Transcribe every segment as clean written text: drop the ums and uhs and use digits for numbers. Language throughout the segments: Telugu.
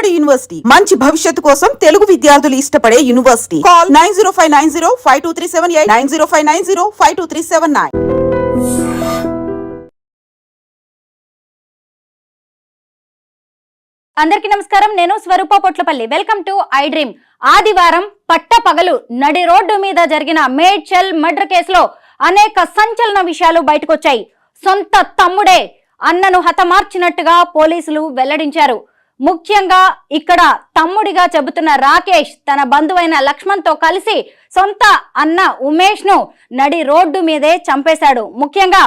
ఉమ్మడి యూనివర్సిటీ మంచి భవిష్యత్తు కోసం తెలుగు విద్యార్థులు ఇష్టపడే యూనివర్సిటీ. కాల్ 9059052378 9059052379. అందరికీ నమస్కారం. నేను Swarupa Potlapalli. Welcome to iDream. ఆదివారం పట్టపగలు నడి రోడ్డు మీద జరిగిన మేడ్చల్ మర్డర్ కేసులో అనేక సంచలన విషయాలు బయటకొచ్చాయి. సొంత తమ్ముడే అన్నను హతమార్చినట్టుగా పోలీసులు వెల్లడించారు. ముఖ్యంగా ఇక్కడ తమ్ముడిగా చెబుతున్న రాకేష్ తన బంధువైన లక్ష్మణ్ తో కలిసి సొంత అన్న ఉమేష్ ను నడి రోడ్డు మీదే చంపేశాడు. ముఖ్యంగా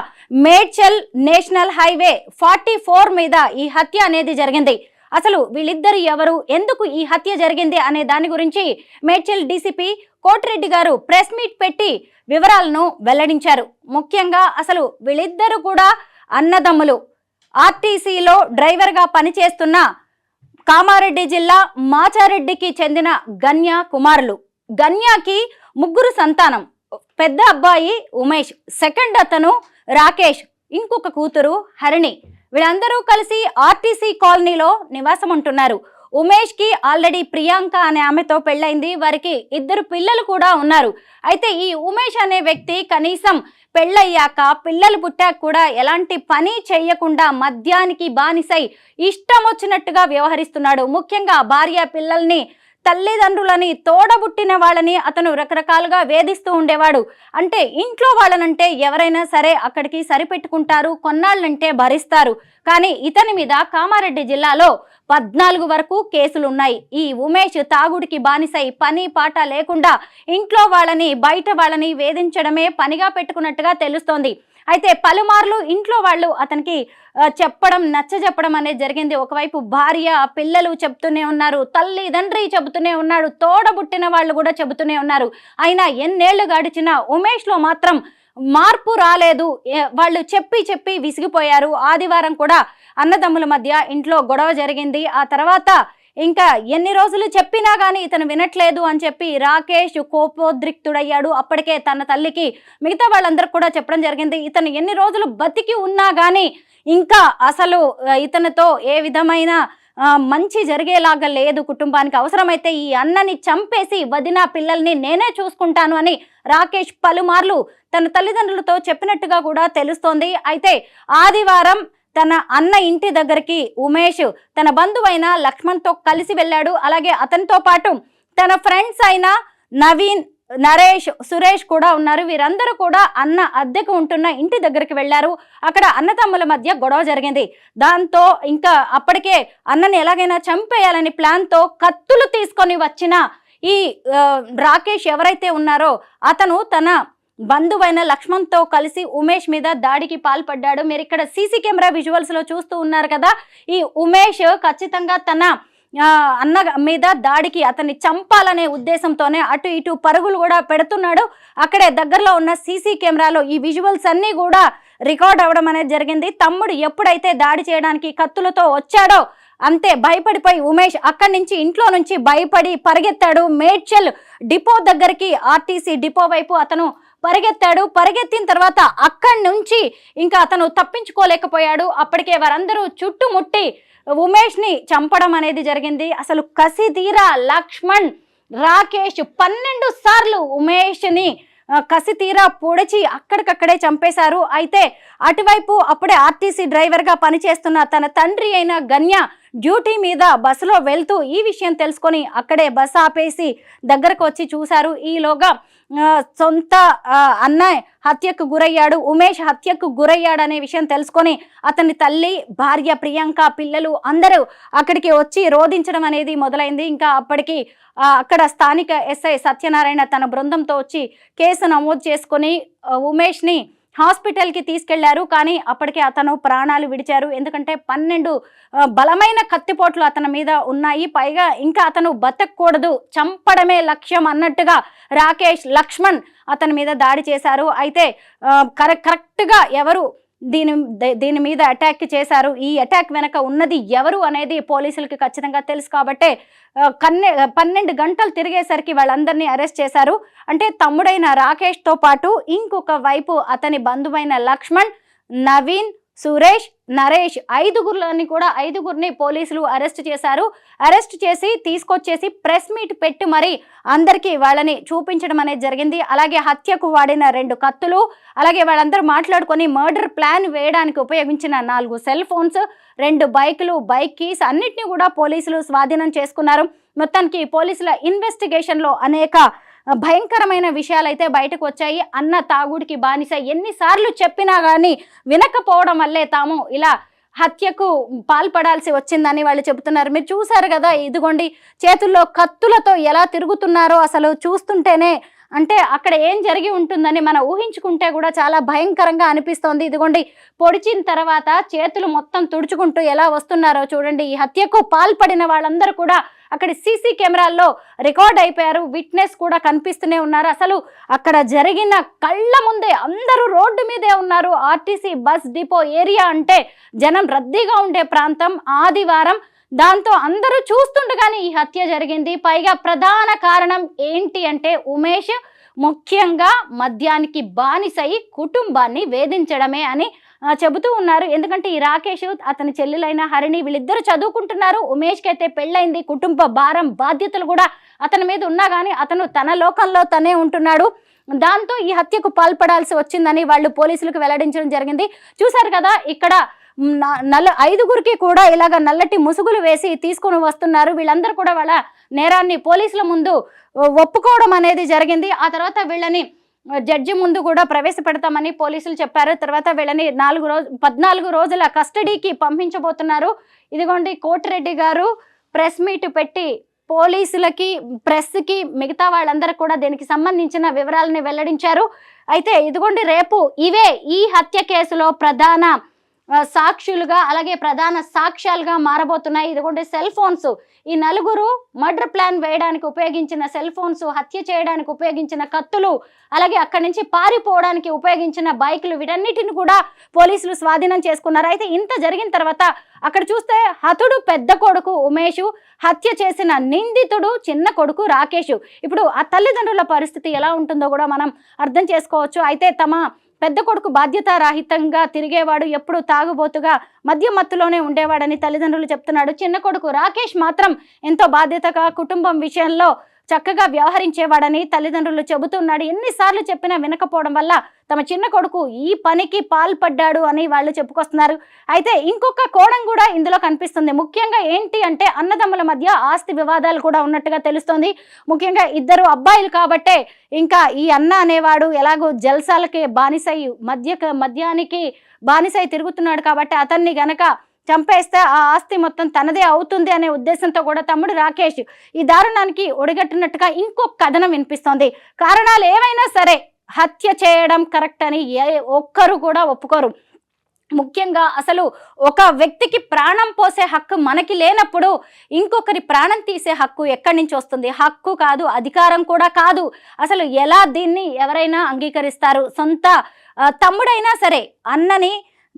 మేడ్చల్ నేషనల్ హైవే 44 మీద ఈ హత్య అనేది జరిగింది. అసలు వీళ్ళిద్దరు ఎవరు, ఎందుకు ఈ హత్య జరిగింది అనే దాని గురించి మేడ్చల్ డీసీపీ కోటిరెడ్డి గారు ప్రెస్ మీట్ పెట్టి వివరాలను వెల్లడించారు. ముఖ్యంగా అసలు వీళ్ళిద్దరు కూడా అన్నదమ్ములు. ఆర్టీసీలో డ్రైవర్గా పనిచేస్తున్న కామారెడ్డి జిల్లా మాచారెడ్డికి చెందిన గన్య కుమారులు. గన్యకి 3 సంతానం. పెద్ద అబ్బాయి ఉమేష్, సెకండ్ అతను రాకేష్, ఇంకొక కూతురు హరిణి. వీళ్ళందరూ కలిసి ఆర్టీసీ కాలనీలో నివాసం ఉంటున్నారు. ఉమేష్ కి ఆల్రెడీ ప్రియాంక అనే ఆమెతో పెళ్ళైంది. వారికి 2 పిల్లలు కూడా ఉన్నారు. అయితే ఈ ఉమేష్ అనే వ్యక్తి కనీసం పెళ్ళయ్యాక పిల్లలు పుట్టాక కూడా ఎలాంటి పని చేయకుండా మద్యానికి బానిసై ఇష్టం వచ్చినట్టుగా వ్యవహరిస్తున్నాడు. ముఖ్యంగా భార్య పిల్లల్ని, తల్లిదండ్రులని, తోడబుట్టిన వాళ్ళని అతను రకరకాలుగా వేధిస్తూ ఉండేవాడు. అంటే ఇంట్లో వాళ్ళనంటే ఎవరైనా సరే అక్కడికి సరిపెట్టుకుంటారు, కొన్నాళ్ళంటే భరిస్తారు. కానీ ఇతని మీద కామారెడ్డి జిల్లాలో 14 వరకు కేసులున్నాయి. ఈ ఉమేష్ తాగుడికి బానిసై పని పాట లేకుండా ఇంట్లో వాళ్ళని, బయట వాళ్ళని వేధించడమే పనిగా పెట్టుకున్నట్టుగా తెలుస్తోంది. అయితే పలుమార్లు ఇంట్లో వాళ్ళు అతనికి నచ్చజెప్పడం అనేది జరిగింది. ఒకవైపు భార్య, పిల్లలు చెబుతూనే ఉన్నారు, తల్లిదండ్రి చెబుతూనే ఉన్నాడు, తోడబుట్టిన వాళ్ళు కూడా చెబుతూనే ఉన్నారు. అయినా ఎన్నేళ్లు గడిచినా ఉమేష్లో మాత్రం మార్పు రాలేదు. వాళ్ళు చెప్పి విసిగిపోయారు. ఆదివారం కూడా అన్నదమ్ముల మధ్య ఇంట్లో గొడవ జరిగింది. ఆ తర్వాత ఇంకా ఎన్ని రోజులు చెప్పినా గానీ ఇతను వినట్లేదు అని చెప్పి రాకేష్ కోపోద్రిక్తుడయ్యాడు. అప్పటికే తన తల్లికి, మిగతా వాళ్ళందరికీ కూడా చెప్పడం జరిగింది. ఇతను ఎన్ని రోజులు బతికి ఉన్నా గానీ ఇంకా అసలు ఇతనితో ఏ విధమైన మంచి జరిగేలాగా లేదు కుటుంబానికి. అవసరమైతే ఈ అన్నని చంపేసి వదిన పిల్లల్ని నేనే చూసుకుంటాను అని రాకేష్ పలుమార్లు తన తల్లిదండ్రులతో చెప్పినట్టుగా కూడా తెలుస్తోంది. అయితే ఆదివారం తన అన్న ఇంటి దగ్గరికి ఉమేష్ తన బంధువైన లక్ష్మణ్తో కలిసి వెళ్ళాడు. అలాగే అతనితో పాటు తన ఫ్రెండ్స్ అయిన నవీన్, నరేష్, సురేష్ కూడా ఉన్నారు. వీరందరూ కూడా అన్న అద్దెకు ఉంటున్న ఇంటి దగ్గరికి వెళ్ళారు. అక్కడ అన్నతమ్ముల మధ్య గొడవ జరిగింది. దాంతో ఇంకా అప్పటికే అన్నని ఎలాగైనా చంపేయాలని ప్లాన్తో కత్తులు తీసుకొని వచ్చిన ఈ రాకేష్ ఎవరైతే ఉన్నారో అతను తన బంధువైన లక్ష్మణ్తో కలిసి ఉమేష్ మీద దాడికి పాల్పడ్డాడు. మీరు ఇక్కడ సీసీ కెమెరా విజువల్స్ లో చూస్తూ ఉన్నారు కదా. ఈ ఉమేష్ ఖచ్చితంగా తన అన్న మీద దాడికి, అతన్ని చంపాలనే ఉద్దేశంతోనే అటు ఇటు పరుగులు కూడా పెడుతున్నాడు. అక్కడే దగ్గరలో ఉన్న సీసీ కెమెరాలో ఈ విజువల్స్ అన్నీ కూడా రికార్డ్ అవ్వడం అనేది జరిగింది. తమ్ముడు ఎప్పుడైతే దాడి చేయడానికి కత్తులతో వచ్చాడో అంతే భయపడిపోయి ఉమేష్ అక్కడి నుంచి, ఇంట్లో నుంచి భయపడి పరిగెత్తాడు. మేడ్చల్ డిపో దగ్గరికి, ఆర్టీసీ డిపో వైపు అతను పరిగెత్తాడు. పరిగెత్తిన తర్వాత అక్కడి నుంచి ఇంకా అతను తప్పించుకోలేకపోయాడు. అప్పటికే వారందరూ చుట్టుముట్టి ఉమేష్ ని చంపడం అనేది జరిగింది. అసలు కసి తీరా లక్ష్మణ్, రాకేష్ 12 సార్లు ఉమేష్ ని కసి తీరా పొడిచి అక్కడికక్కడే చంపేశారు. అయితే అటువైపు అప్పుడే ఆర్టీసీ డ్రైవర్ గా పనిచేస్తున్న తన తండ్రి అయిన గన్య డ్యూటీ మీద బస్సులో వెళ్తూ ఈ విషయం తెలుసుకొని అక్కడే బస్సు ఆపేసి దగ్గరకు వచ్చి చూశారు. ఈలోగా సొంత అన్న హత్యకు గురయ్యాడు, ఉమేష్ హత్యకు గురయ్యాడు అనే విషయం తెలుసుకొని అతని తల్లి, భార్య ప్రియాంక, పిల్లలు అందరూ అక్కడికి వచ్చి రోధించడం అనేది మొదలైంది. ఇంకా అప్పటికి అక్కడ స్థానిక ఎస్ఐ సత్యనారాయణ తన బృందంతో వచ్చి కేసు నమోదు చేసుకొని ఉమేష్ని హాస్పిటల్కి తీసుకెళ్లారు. కానీ అప్పటికే అతను ప్రాణాలు విడిచారు. ఎందుకంటే 12 బలమైన కత్తిపోట్లు అతని మీద ఉన్నాయి. పైగా ఇంకా అతను బతకూడదు, చంపడమే లక్ష్యం అన్నట్టుగా రాకేష్, లక్ష్మణ్ అతని మీద దాడి చేశారు. అయితే కరెక్ట్గా ఎవరు దీని మీద అటాక్ చేశారు, ఈ అటాక్ వెనక ఉన్నది ఎవరు అనేది పోలీసులకి ఖచ్చితంగా తెలుసు. కాబట్టే 12 గంటలు తిరిగేసరికి వాళ్ళందరినీ అరెస్ట్ చేశారు. అంటే తమ్ముడైన రాకేష్తో పాటు ఇంకొక వైపు అతని బంధువైన లక్ష్మణ్, నవీన్, సురేష్, నరేష్ ఐదుగురిని పోలీసులు అరెస్ట్ చేశారు. అరెస్ట్ చేసి తీసుకొచ్చేసి ప్రెస్ మీట్ పెట్టి మరి అందరికీ వాళ్ళని చూపించడం అనేది జరిగింది. అలాగే హత్యకు వాడిన 2 కత్తులు, అలాగే వాళ్ళందరూ మాట్లాడుకొని మర్డర్ ప్లాన్ వేయడానికి ఉపయోగించిన 4 సెల్ ఫోన్స్, 2 బైకులు, బైక్ కీస్ అన్నిటిని కూడా పోలీసులు స్వాధీనం చేసుకున్నారు. మొత్తానికి పోలీసుల ఇన్వెస్టిగేషన్లో అనేక భయంకరమైన విషయాలైతే బయటకు వచ్చాయి. అన్న తాగుడికి బానిస ఎన్నిసార్లు చెప్పినా కానీ వినకపోవడం వల్లే తాము ఇలా హత్యకు పాల్పడాల్సి వచ్చిందని వాళ్ళు చెబుతున్నారు. మీరు చూసారు కదా, ఇదిగోండి చేతుల్లో కత్తులతో ఎలా తిరుగుతున్నారో అసలు చూస్తుంటేనే అంటే అక్కడ ఏం జరిగి ఉంటుందని మనం ఊహించుకుంటే కూడా చాలా భయంకరంగా అనిపిస్తోంది. ఇదిగోండి పొడిచిన తర్వాత చేతులు మొత్తం తుడుచుకుంటూ ఎలా వస్తున్నారో చూడండి. ఈ హత్యకు పాల్పడిన వాళ్ళందరూ కూడా అక్కడ సీసీ కెమెరాల్లో రికార్డ్ అయిపోయారు. విట్నెస్ కూడా కనిపిస్తూనే ఉన్నారు. అసలు అక్కడ జరిగిన కళ్ళ ముందే అందరూ రోడ్డు మీదే ఉన్నారు. ఆర్టీసీ బస్ డిపో ఏరియా అంటే జనం రద్దీగా ఉండే ప్రాంతం, ఆదివారం. దాంతో అందరూ చూస్తుండగానే ఈ హత్య జరిగింది. పైగా ప్రధాన కారణం ఏంటి అంటే ఉమేష్ ముఖ్యంగా మద్యానికి బానిసై కుటుంబాన్ని వేధించడమే అని చెబుతూ ఉన్నారు. ఎందుకంటే ఈ రాకేష్, అతని చెల్లెలైన హరిణి వీళ్ళిద్దరూ చదువుకుంటున్నారు. ఉమేష్కి అయితే పెళ్ళైంది. కుటుంబ భారం, బాధ్యతలు కూడా అతని మీద ఉన్నా కానీ అతను తన లోకంలో తనే ఉంటున్నాడు. దాంతో ఈ హత్యకు పాల్పడాల్సి వచ్చిందని వాళ్ళు పోలీసులకు వెల్లడించడం జరిగింది. చూసారు కదా, ఇక్కడ 5గురికి కూడా ఇలాగ నల్లటి ముసుగులు వేసి తీసుకొని వస్తున్నారు. వీళ్ళందరూ కూడా వాళ్ళ నేరాన్ని పోలీసుల ముందు ఒప్పుకోవడం అనేది జరిగింది. ఆ తర్వాత వీళ్ళని జడ్జి ముందు కూడా ప్రవేశపెడతామని పోలీసులు చెప్పారు. తర్వాత వీళ్ళని 14 రోజుల కస్టడీకి పంపించబోతున్నారు. ఇదిగోండి కోటిరెడ్డి గారు ప్రెస్ మీట్ పెట్టి పోలీసులకి, ప్రెస్కి, మిగతా వాళ్ళందరూ కూడా దీనికి సంబంధించిన వివరాలని వెల్లడించారు. అయితే ఇదిగోండి రేపు ఇవే ఈ హత్య కేసులో ప్రధాన సాక్షులుగా అలాగే ప్రధాన సాక్ష్యాలుగా మారబోతున్నాయి. ఇదిగోండి సెల్ ఫోన్స్, ఈ 4 మర్డర్ ప్లాన్ వేయడానికి ఉపయోగించిన సెల్ ఫోన్స్, హత్య చేయడానికి ఉపయోగించిన కత్తులు, అలాగే అక్కడి నుంచి పారిపోవడానికి ఉపయోగించిన బైకులు, వీటన్నిటిని కూడా పోలీసులు స్వాధీనం చేసుకున్నారు. అయితే ఇంత జరిగిన తర్వాత అక్కడ చూస్తే హతుడు పెద్ద కొడుకు ఉమేష్, హత్య చేసిన నిందితుడు చిన్న కొడుకు రాకేష్. ఇప్పుడు ఆ తల్లిదండ్రుల పరిస్థితి ఎలా ఉంటుందో కూడా మనం అర్థం చేసుకోవచ్చు. అయితే తమ పెద్ద కొడుకు బాధ్యతారాహితంగా తిరిగేవాడు, ఎప్పుడు తాగుబోతుగా మద్యం మత్తులోనే ఉండేవాడని తల్లిదండ్రులు చెప్తున్నాడు. చిన్న కొడుకు రాకేష్ మాత్రం ఎంతో బాధ్యతగా కుటుంబం విషయంలో చక్కగా వ్యవహరించేవాడని తల్లిదండ్రులు చెబుతున్నాడు. ఎన్నిసార్లు చెప్పినా వినకపోవడం వల్ల తమ చిన్న కొడుకు ఈ పనికి పాల్పడ్డాడు అని వాళ్ళు చెప్పుకొస్తున్నారు. అయితే ఇంకొక కోణం కూడా ఇందులో కనిపిస్తుంది. ముఖ్యంగా ఏంటి అంటే అన్నదమ్ముల మధ్య ఆస్తి వివాదాలు కూడా ఉన్నట్టుగా తెలుస్తోంది. ముఖ్యంగా 2 అబ్బాయిలు కాబట్టే ఇంకా ఈ అన్న అనేవాడు ఎలాగో జల్సాలకి బానిసై మద్యానికి బానిసై తిరుగుతున్నాడు కాబట్టి అతన్ని గనక చంపేస్తే ఆ ఆస్తి మొత్తం తనదే అవుతుంది అనే ఉద్దేశంతో కూడా తమ్ముడు రాకేష్ ఈ దారుణానికి ఒడిగట్టినట్టుగా ఇంకొక కథనం వినిపిస్తోంది. కారణాలు ఏవైనా సరే హత్య చేయడం కరెక్ట్ అని ఒక్కరు కూడా ఒప్పుకోరు. ముఖ్యంగా అసలు ఒక వ్యక్తికి ప్రాణం పోసే హక్కు మనకి లేనప్పుడు ఇంకొకరి ప్రాణం తీసే హక్కు ఎక్కడి నుంచి వస్తుంది? హక్కు కాదు, అధికారం కూడా కాదు. అసలు ఎలా దీన్ని ఎవరైనా అంగీకరిస్తారు? సొంత తమ్ముడైనా సరే అన్నని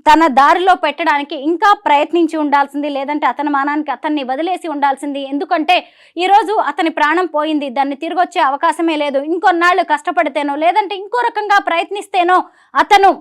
తన దారిలో పెట్టడానికి ఇంకా ప్రయత్నించి ఉండాల్సింది, లేదంటే అతని మానానికి అతన్ని వదిలేసి ఉండాల్సింది. ఎందుకంటే ఈరోజు అతని ప్రాణం పోయింది, దాన్ని తిరిగి వచ్చే అవకాశమే లేదు. ఇంకొన్నాళ్ళు కష్టపడితేనో లేదంటే ఇంకో రకంగా ప్రయత్నిస్తేనో అతను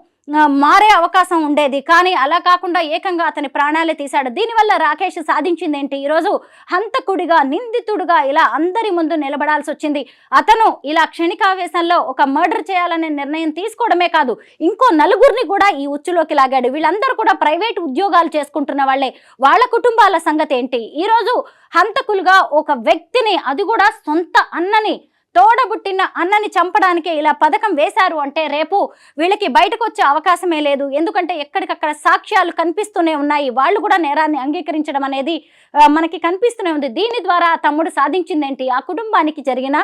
మారే అవకాశం ఉండేది. కానీ అలా కాకుండా ఏకంగా అతని ప్రాణాలే తీశాడు. దీనివల్ల రాకేష్ సాధించింది ఏంటి? ఈరోజు హంతకుడిగా, నిందితుడుగా ఇలా అందరి ముందు నిలబడాల్సి వచ్చింది. అతను ఇలా క్షణికావేశంలో ఒక మర్డర్ చేయాలనే నిర్ణయం తీసుకోవడమే కాదు, ఇంకో 4గురిని కూడా ఈ ఉచ్చులోకి లాగాడు. వీళ్ళందరూ కూడా ప్రైవేట్ ఉద్యోగాలు చేసుకుంటున్న వాళ్ళే. వాళ్ళ కుటుంబాల సంగతి ఏంటి? ఈరోజు హంతకులుగా ఒక వ్యక్తిని, అది కూడా సొంత అన్నని, తోడబుట్టిన అన్నని చంపడానికే ఇలా పథకం వేశారు అంటే రేపు వీళ్ళకి బయటకు వచ్చే అవకాశమే లేదు. ఎందుకంటే ఎక్కడికక్కడ సాక్ష్యాలు కనిపిస్తూనే ఉన్నాయి. వాళ్ళు కూడా నేరాన్ని అంగీకరించడం అనేది మనకి కనిపిస్తూనే ఉంది. దీని ద్వారా తమ్ముడు సాధించింది ఏంటి? ఆ కుటుంబానికి జరిగిన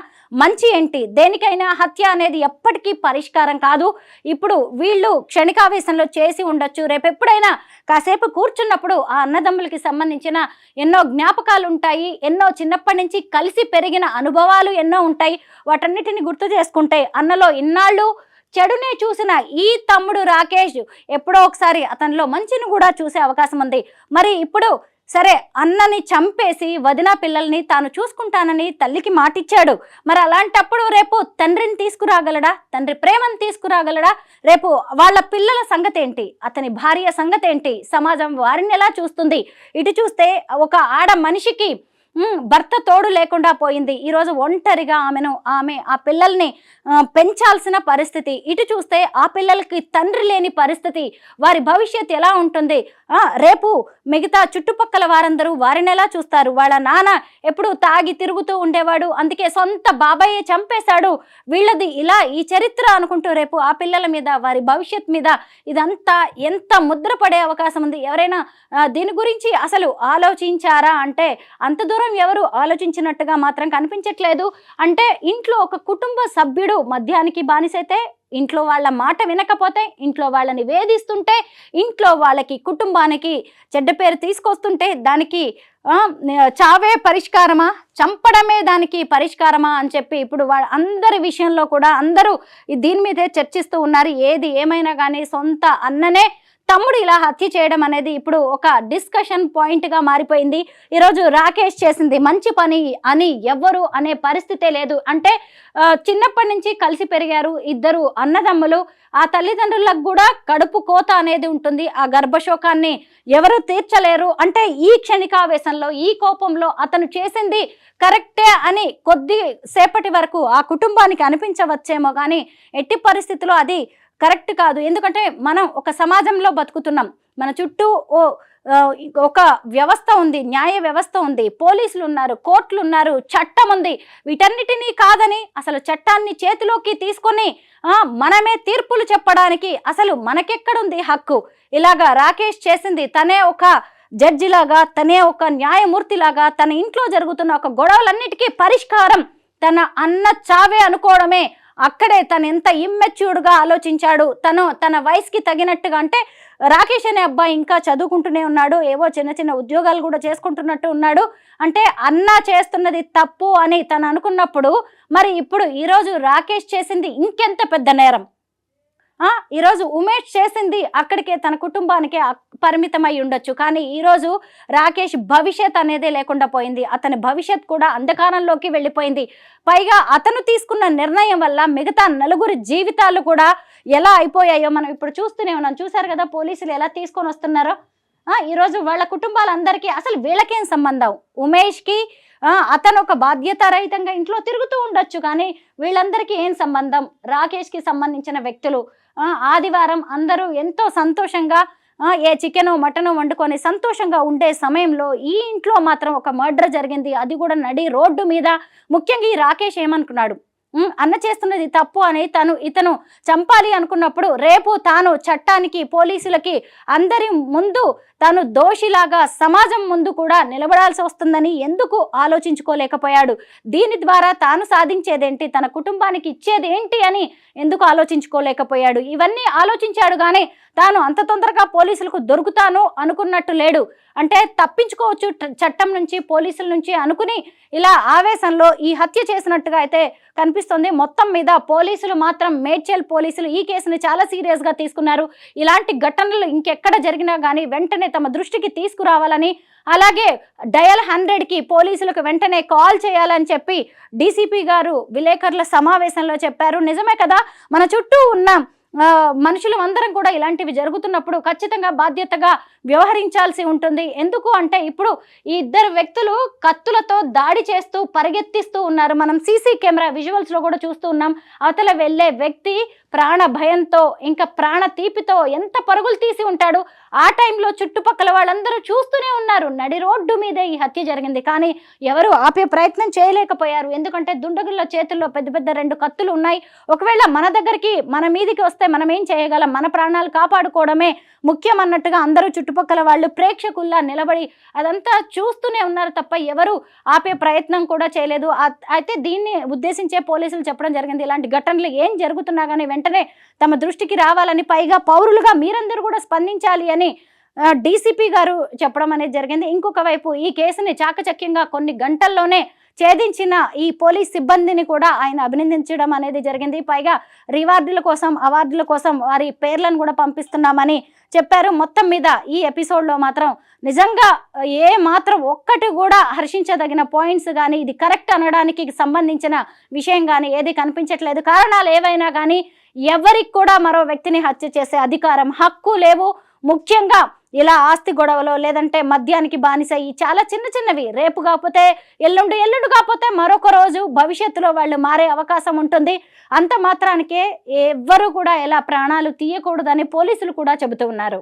మంచి ఏంటి? దేనికైనా హత్య అనేది ఎప్పటికీ పరిష్కారం కాదు. ఇప్పుడు వీళ్ళు క్షణికావేశంలో చేసి ఉండొచ్చు, రేపు ఎప్పుడైనా కాసేపు కూర్చున్నప్పుడు ఆ అన్నదమ్ములకి సంబంధించిన ఎన్నో జ్ఞాపకాలు ఉంటాయి, ఎన్నో చిన్నప్పటి నుంచి కలిసి పెరిగిన అనుభవాలు ఎన్నో ఉంటాయి. వాటన్నిటిని గుర్తు చేసుకుంటే అన్నలో ఇన్నాళ్ళు చెడునే చూసిన ఈ తమ్ముడు రాకేష్ ఎప్పుడో ఒకసారి అతనిలో మంచిని కూడా చూసే అవకాశం ఉంది. మరి ఇప్పుడు సరే, అన్నని చంపేసి వదిన పిల్లల్ని తాను చూసుకుంటానని తల్లికి మాటిచ్చాడు. మరి అలాంటప్పుడు రేపు తండ్రిని తీసుకురాగలడా? తండ్రి ప్రేమను తీసుకురాగలడా? రేపు వాళ్ళ పిల్లల సంగతి ఏంటి? అతని భార్య సంగతి ఏంటి? సమాజం వారిని ఎలా చూస్తుంది? ఇటు చూస్తే ఒక ఆడ మనిషికి భర్త తోడు లేకుండా పోయింది. ఈరోజు ఒంటరిగా ఆమె ఆ పిల్లల్ని పెంచాల్సిన పరిస్థితి. ఇటు చూస్తే ఆ పిల్లలకి తండ్రి లేని పరిస్థితి. వారి భవిష్యత్ ఎలా ఉంటుంది? రేపు మిగతా చుట్టుపక్కల వారందరూ వారిని ఎలా చూస్తారు? వాళ్ళ నాన్న ఎప్పుడు తాగి తిరుగుతూ ఉండేవాడు, అందుకే సొంత బాబాయే చంపేశాడు, వీళ్ళది ఇలా ఈ చరిత్ర అనుకుంటూ రేపు ఆ పిల్లల మీద, వారి భవిష్యత్ మీద ఇదంతా ఎంత ముద్ర పడే అవకాశం ఉంది? ఎవరైనా దీని గురించి అసలు ఆలోచించారా అంటే అంత దూరం ఎవరు ఆలోచించినట్టుగా మాత్రం కనిపించట్లేదు. అంటే ఇంట్లో ఒక కుటుంబ సభ్యుడు మద్యానికి బానిసైతే, ఇంట్లో వాళ్ళ మాట వినకపోతే, ఇంట్లో వాళ్ళని వేధిస్తుంటే, ఇంట్లో వాళ్ళకి కుటుంబానికి చెడ్డ పేరు తీసుకొస్తుంటే దానికి చావే పరిష్కారమా, చంపడమే దానికి పరిష్కారమా అని చెప్పి ఇప్పుడు అందరి విషయంలో కూడా అందరూ దీని మీదే చర్చిస్తూ ఉన్నారు. ఏది ఏమైనా కానీ సొంత అన్ననే తమ్ముడు ఇలా హత్య చేయడం అనేది ఇప్పుడు ఒక డిస్కషన్ పాయింట్గా మారిపోయింది. ఈరోజు రాకేష్ చేసింది మంచి పని అని ఎవ్వరు అనే పరిస్థితే లేదు. అంటే చిన్నప్పటి నుంచి కలిసి పెరిగారు ఇద్దరు అన్నదమ్ములు. ఆ తల్లిదండ్రులకు కూడా కడుపు కోత అనేది ఉంటుంది. ఆ గర్భశోకాన్ని ఎవరు తీర్చలేరు. అంటే ఈ క్షణికావేశంలో, ఈ కోపంలో అతను చేసింది కరెక్టే అని కొద్ది సేపటి వరకు ఆ కుటుంబానికి అనిపించవచ్చేమో, కానీ ఎట్టి పరిస్థితిలో అది కరెక్ట్ కాదు. ఎందుకంటే మనం ఒక సమాజంలో బతుకుతున్నాం. మన చుట్టూ ఒక వ్యవస్థ ఉంది, న్యాయ వ్యవస్థ ఉంది, పోలీసులు ఉన్నారు, కోర్టులు ఉన్నారు, చట్టం ఉంది. వీటన్నిటినీ కాదని అసలు చట్టాన్ని చేతిలోకి తీసుకొని మనమే తీర్పులు చెప్పడానికి అసలు మనకెక్కడుంది హక్కు? ఇలాగా రాకేష్ చేసింది తనే ఒక జడ్జిలాగా, తనే ఒక న్యాయమూర్తిలాగా తన ఇంట్లో జరుగుతున్న ఒక గొడవలన్నిటికీ పరిష్కారం తన అన్న చావే అనుకోవడమే. అక్కడే తను ఎంత ఇమ్మెచ్యూర్డ్గా ఆలోచించాడు. తన వయసుకి తగినట్టుగా, అంటే రాకేష్ అనే అబ్బాయి ఇంకా చదువుకుంటూనే ఉన్నాడు, ఏవో చిన్న చిన్న ఉద్యోగాలు కూడా చేసుకుంటున్నట్టు ఉన్నాడు. అంటే అన్న చేస్తున్నది తప్పు అని తను అనుకున్నప్పుడు మరి ఇప్పుడు ఈరోజు రాకేష్ చేసింది ఇంకెంత పెద్ద నేరం? ఈరోజు ఉమేష్ చేసింది అక్కడికే తన కుటుంబానికే పరిమితమై ఉండొచ్చు, కానీ ఈరోజు రాకేష్ భవిష్యత్ అనేదే లేకుండా పోయింది. అతని భవిష్యత్ కూడా అంధకారంలోకి వెళ్ళిపోయింది. పైగా అతను తీసుకున్న నిర్ణయం వల్ల మిగతా నలుగురి జీవితాలు కూడా ఎలా అయిపోయాయో మనం ఇప్పుడు చూస్తూనే ఉన్నాం. చూసారు కదా పోలీసులు ఎలా తీసుకొని వస్తున్నారో. ఈరోజు వాళ్ళ కుటుంబాలందరికీ అసలు వీళ్ళకేం సంబంధం? ఉమేష్కి అతను ఒక బాధ్యతారహితంగా ఇంట్లో తిరుగుతూ ఉండొచ్చు, కానీ వీళ్ళందరికీ ఏం సంబంధం? రాకేష్కి సంబంధించిన వ్యక్తులు ఆదివారం అందరూ ఎంతో సంతోషంగా ఏ చికెను మటను వండుకొని సంతోషంగా ఉండే సమయంలో ఈ ఇంట్లో మాత్రం ఒక మర్డర్ జరిగింది, అది కూడా నడి రోడ్డు మీద. ముఖ్యంగా ఈ రాకేష్ ఏమనుకున్నాడు? అన్న చేస్తున్నది తప్పు అని ఇతను చంపాలి అనుకున్నప్పుడు రేపు తాను చట్టానికి, పోలీసులకి, అందరి ముందు తాను దోషిలాగా సమాజం ముందు కూడా నిలబడాల్సి వస్తుందని ఎందుకు ఆలోచించుకోలేకపోయాడు? దీని ద్వారా తాను సాధించేదేంటి, తన కుటుంబానికి ఇచ్చేది ఏంటి అని ఎందుకు ఆలోచించుకోలేకపోయాడు? ఇవన్నీ ఆలోచించాడు, కానీ తాను అంత తొందరగా పోలీసులకు దొరుకుతాను అనుకున్నట్టు లేడు. అంటే తప్పించుకోవచ్చు చట్టం నుంచి, పోలీసుల నుంచి అనుకుని ఇలా ఆవేశంలో ఈ హత్య చేసినట్టుగా అయితే కనిపిస్తుంది. మొత్తం మీద పోలీసులు మాత్రం, మేడ్చల్ పోలీసులు ఈ కేసుని చాలా సీరియస్గా తీసుకున్నారు. ఇలాంటి ఘటనలు ఇంకెక్కడ జరిగినా కానీ వెంటనే తమ దృష్టికి తీసుకురావాలని, అలాగే డయల్ 100కి పోలీసులకు వెంటనే కాల్ చేయాలని చెప్పి డీసీపీ గారు విలేకరుల సమావేశంలో చెప్పారు. నిజమే కదా, మన చుట్టూ ఉన్న మనుషులు అందరం కూడా ఇలాంటివి జరుగుతున్నప్పుడు ఖచ్చితంగా బాధ్యతగా వ్యవహరించాల్సి ఉంటుంది. ఎందుకు అంటే ఇప్పుడు ఈ ఇద్దరు వ్యక్తులు కత్తులతో దాడి చేస్తూ పరిగెత్తిస్తూ ఉన్నారు. మనం సీసీ కెమెరా విజువల్స్లో కూడా చూస్తూ ఉన్నాం. అవతల వెళ్ళే వ్యక్తి ప్రాణ భయంతో, ఇంకా ప్రాణ తీపితో ఎంత పరుగులు తీసి ఉంటాడు. ఆ టైంలో చుట్టుపక్కల వాళ్ళందరూ చూస్తూనే ఉన్నారు. నడి రోడ్డు మీదే ఈ హత్య జరిగింది, కానీ ఎవరు ఆపే ప్రయత్నం చేయలేకపోయారు. ఎందుకంటే దుండగుల చేతుల్లో పెద్ద పెద్ద 2 కత్తులు ఉన్నాయి. ఒకవేళ మన దగ్గరికి, మన మీదికి వస్తే మనం ఏం చేయగలం? మన ప్రాణాలు కాపాడుకోవడమే ముఖ్యం అన్నట్టుగా అందరూ చుట్టుపక్కల వాళ్ళు ప్రేక్షకుల్లా నిలబడి అదంతా చూస్తూనే ఉన్నారు తప్ప ఎవరు ఆపే ప్రయత్నం కూడా చేయలేదు. అయితే దీన్ని ఉద్దేశించే పోలీసులు చెప్పడం జరిగింది, ఇలాంటి ఘటనలు ఏం జరుగుతున్నా కానీ వెంటనే తమ దృష్టికి రావాలని, పైగా పౌరులుగా మీరందరూ కూడా స్పందించాలి అని డీసీపీ గారు చెప్పడం అనేది జరిగింది. ఇంకొక వైపు ఈ కేసుని చాకచక్యంగా కొన్ని గంటల్లోనే ఛేదించిన ఈ పోలీస్ సిబ్బందిని కూడా ఆయన అభినందించడం అనేది జరిగింది. పైగా రివార్డుల కోసం, అవార్డుల కోసం వారి పేర్లను కూడా పంపిస్తున్నామని చెప్పారు. మొత్తం మీద ఈ ఎపిసోడ్లో మాత్రం నిజంగా ఏ మాత్రం ఒక్కటి కూడా హర్షించదగిన పాయింట్స్ కానీ ఇది కరెక్ట్ అనడానికి సంబంధించిన విషయం కానీ ఏది కనిపించట్లేదు. కారణాలు ఏవైనా కానీ ఎవరికి కూడా మరో వ్యక్తిని హత్య చేసే అధికారం, హక్కు లేవు. ముఖ్యంగా ఇలా ఆస్తి గొడవలో లేదంటే మద్యానికి బానిస ఈ చాలా చిన్న చిన్నవి, రేపు కాకపోతే ఎల్లుండి కాకపోతే మరొక రోజు భవిష్యత్తులో వాళ్ళు మారే అవకాశం ఉంటుంది. అంత మాత్రానికే ఎవ్వరు కూడా ఇలా ప్రాణాలు తీయకూడదని పోలీసులు కూడా చెబుతూ ఉన్నారు.